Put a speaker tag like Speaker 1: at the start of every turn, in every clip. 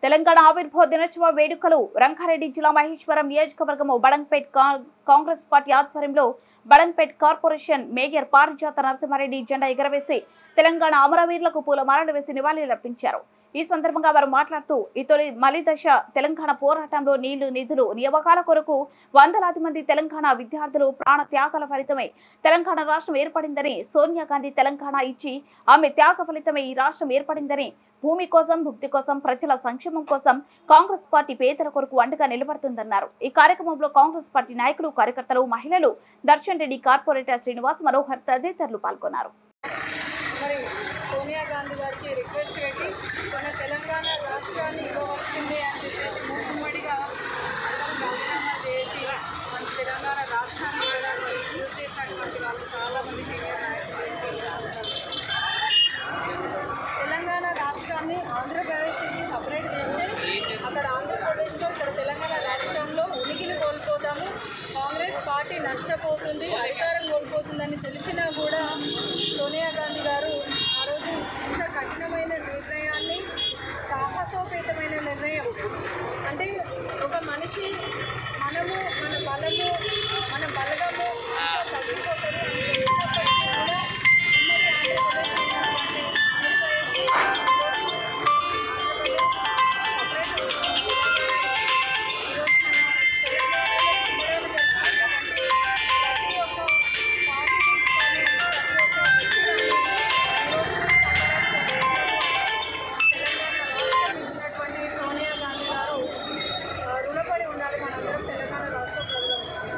Speaker 1: తెలంగాణ ఆవిర్భావ దినోత్సవ వేడుకలు రంగారెడ్డి జిల్లా మహేశ్వరం నియోజకవర్గం బడంగ్పేట్ కాంగ్రెస్ పార్టీ ఆధ్వర్యంలో బడంగ్పేట్ కార్పొరేషన్ మేయర్ పారిజాత నరసింహారెడ్డి జెండా ఎగరవేసి తెలంగాణ అమరవీరులకు పూలమాలలు వేసి నివాళులర్పించారు. ఈ సందర్భంగా వారు మాట్లాడుతూ ఈ తొలి మలిదశ తెలంగాణ పోరాటంలో నీళ్లు నిధులు నియామకాల కొరకు వందలాది మంది తెలంగాణ విద్యార్థులు ప్రాణ త్యాగాల ఫలితమే తెలంగాణ రాష్ట్రం ఏర్పడిందని, సోనియా గాంధీ తెలంగాణ ఇచ్చి ఆమె త్యాగ ఫలితమే ఈ రాష్ట్రం ఏర్పడిందని, భూమి కోసం భుక్తి కోసం ప్రజల సంక్షేమం కోసం కాంగ్రెస్ పార్టీ పేదల కొరకు అండగా నిలబడుతుందన్నారు. ఈ కార్యక్రమంలో కాంగ్రెస్ పార్టీ నాయకులు, కార్యకర్తలు, మహిళలు, దర్శన్ రెడ్డి, కార్పొరేటర్ శ్రీనివాస్, మనోహర్ తదితరులు పాల్గొన్నారు.
Speaker 2: సోనియా గాంధీ గారికి రిక్వెస్ట్ పెట్టి మన తెలంగాణ రాష్ట్రాన్ని ఇవ్వవలసిందే అని చెప్పేసి మూకుమ్మడిగా అందరూ రాజీనామా చేసి మన తెలంగాణ రాష్ట్రాన్ని యూజ్ చేసినటువంటి వాళ్ళు చాలామంది సీనియర్ నాయకులు. తెలంగాణ రాష్ట్రాన్ని ఆంధ్రప్రదేశ్ నుంచి సపరేట్ చేస్తే అక్కడ ఆంధ్రప్రదేశ్లో ఇక్కడ తెలంగాణ రాష్ట్రంలో ఉనికిని కోల్పోతాము, కాంగ్రెస్ పార్టీ నష్టపోతుంది, అధికారం కోల్పోతుందని తెలిసినా కూడా సోనియా గాంధీ గారు ఆ రోజు ఇంత కఠినమైన నిర్ణయాన్ని, సాహసోపేతమైన నిర్ణయం అంటే ఒక మనిషి మనము మన బలము మన బలగము తగ్గిపోతుంది కూడా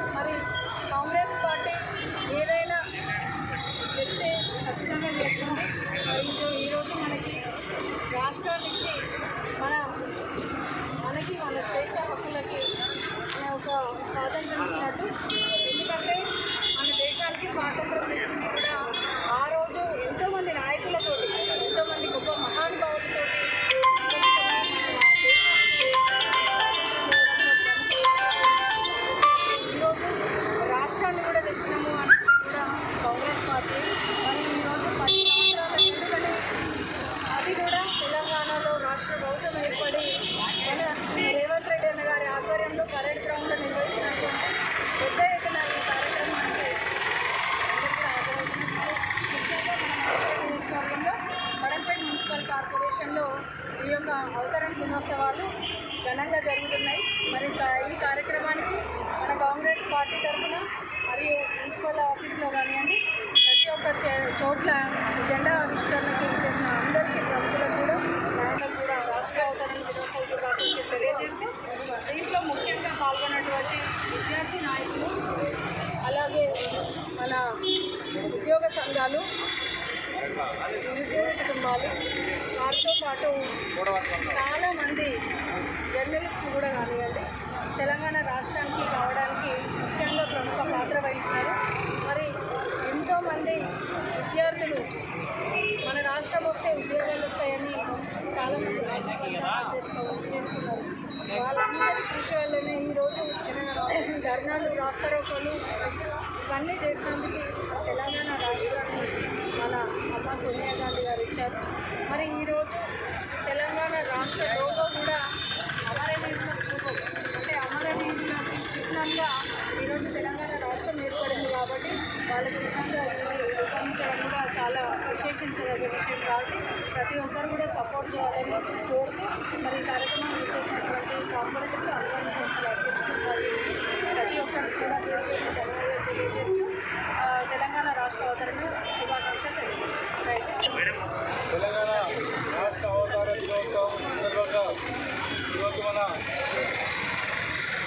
Speaker 2: ఉమ్మడి ఆంధ్రప్రదేశ్ ఈరోజు మనకి రాష్ట్రాన్ని ఇచ్చి మనకి మన స్వేచ్ఛ హక్కులకి ఒక స్వాతంత్రం ఇచ్చినట్టు. ఎందుకంటే మన దేశానికి స్వాతంత్రం ఇచ్చింది కూడా ఆ రోజు ఎంతోమంది నాయకులతో, ఎంతోమంది గొప్ప మహానుభావులతో ఈరోజు రాష్ట్రాన్ని కూడా తెచ్చినాము అంటే కూడా కాంగ్రెస్ పార్టీ. మరి ఈరోజు 10 సంవత్సరాల ఎందుకని అది కూడా తెలంగాణలో రాష్ట్ర ప్రభుత్వం ఏర్పడి రేవంత్ రెడ్డి అన్న గారి ఆధ్వర్యంలో పరేడ్ గ్రౌండ్లో నిర్వహించినటువంటి పెద్ద ఎత్తున ఈ కార్యక్రమానికి ముఖ్యంగా మన నియోజకవర్గంలో బడంగ్పేట్ మున్సిపల్ కార్పొరేషన్లో ఈ యొక్క అవతరణ దినోత్సవాలు ఘనంగా జరుగుతున్నాయి. మరి ఈ కార్యక్రమానికి మన కాంగ్రెస్ పార్టీ తరఫున మరియు మున్సిపల్ ఆఫీస్లో కానివ్వండి ప్రతి ఒక్క చోట్ల జెండా ఆవిష్కరణకి చేసిన అందరికీ ప్రముఖులకు కూడా నాయకులకు కూడా రాష్ట్ర అవతరణ దినోత్సవ శుభాకాంక్షలు తెలియజేస్తూ దీంట్లో ముఖ్యంగా పాల్గొన్నటువంటి విద్యార్థి నాయకులు, అలాగే మన ఉద్యోగ సంఘాలు, నిరుద్యోగ కుటుంబాలు, వారితో పాటు చాలామంది జర్నలిస్టులు కూడా కానివ్వండి తెలంగాణ రాష్ట్రానికి రావడానికి ముఖ్యంగా ప్రముఖ పాత్ర వహించినారు. మరి ఎంతోమంది విద్యార్థులు మన రాష్ట్రం వస్తే ఉద్యోగాలు వస్తాయని చాలామంది చేసుకున్నారు. వాళ్ళందరి కృషి వల్లనే ఈరోజు ధర్నాలు, రాస్తారోకోలు ఇవన్నీ చేసినందుకు తెలంగాణ రాష్ట్రాన్ని మన అమ్మ సోనియా గాంధీ గారు ఇచ్చారు. మరి ఈరోజు తెలంగాణ రాష్ట్ర లోగో కూడా అమరవీరుల స్థూపం అంటే అమరవీరుల చిహ్నంగా ఈరోజు తెలంగాణ రాష్ట్రం ఏర్పడింది కాబట్టి వాళ్ళ చిహ్నంగా ఇది రూపొందించడం కూడా చాలా విశేషించదగ్గ విషయం. కాబట్టి ప్రతి ఒక్కరు కూడా సపోర్ట్ చేయాలని కోరుతూ మరి ఈ కార్యక్రమం చేసినటువంటి కార్పొరేటర్లు, అనుబంధ సంస్థల అధ్యక్షులు ప్రతి ఒక్కరికి కూడా తెలియజేస్తూ తెలంగాణ రాష్ట్ర అవతరణ శుభాకాంక్షలు తెలియజేస్తాం.
Speaker 3: తెలంగాణ రాష్ట్ర అవతార దినోత్సవం సందర్భంగా ఈరోజు మన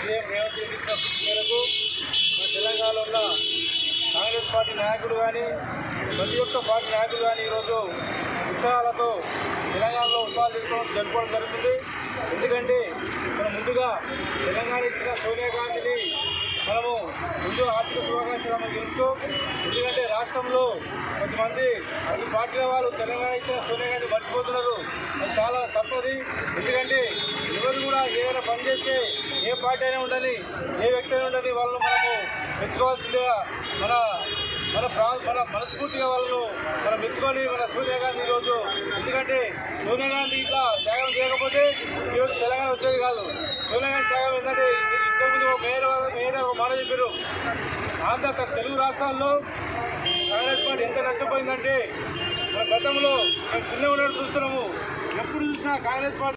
Speaker 3: సీఎం రేవంత్ రెడ్డి ఇచ్చిన మేరకు మన తెలంగాణలో ఉన్న కాంగ్రెస్ పార్టీ నాయకులు కానీ ప్రతి ఒక్క పార్టీ నాయకులు కానీ ఈరోజు ఉత్సాహాలతో తెలంగాణలో ఉత్సాహాలు జరుపుకోవడం జరుగుతుంది. ఎందుకంటే మనం ముందుగా తెలంగాణ ఇచ్చిన సోనియా గాంధీని మనము ముందు ఆర్థిక శుభాకాంక్షలు తెలుస్తూ, ఎందుకంటే రాష్ట్రంలో కొంతమంది అన్ని పార్టీల వాళ్ళు తెలంగాణ ఇచ్చిన సోనియా గాంధీ మర్చిపోతున్నారు. అది చాలా తప్పది. ఎందుకంటే ఎవరు కూడా ఏదైనా పనిచేస్తే ఏ పార్టీ అయినా ఉండని, ఏ వ్యక్తి అయినా ఉండని వాళ్ళను మనము మెచ్చుకోవాల్సిందిగా మన మన మనస్ఫూర్తిగా వాళ్ళను మనం మెచ్చుకొని మన సోనియా గాంధీ ఈరోజు, ఎందుకంటే సోనియా గాంధీ ఇట్లా త్యాగం చేయకపోతే ఈరోజు తెలంగాణ వచ్చేది కాదు. సోనియా గాంధీ త్యాగం ఏంటంటే ఇంతకుముందు మేయర్ ఒక మాట చెప్పారు, తెలుగు రాష్ట్రాల్లో కాంగ్రెస్ పార్టీ ఎంత నష్టపోయిందంటే మన గతంలో మేము చిన్నగా ఉన్నట్టు చూస్తున్నాము. ఎప్పుడు చూసినా కాంగ్రెస్ పార్టీ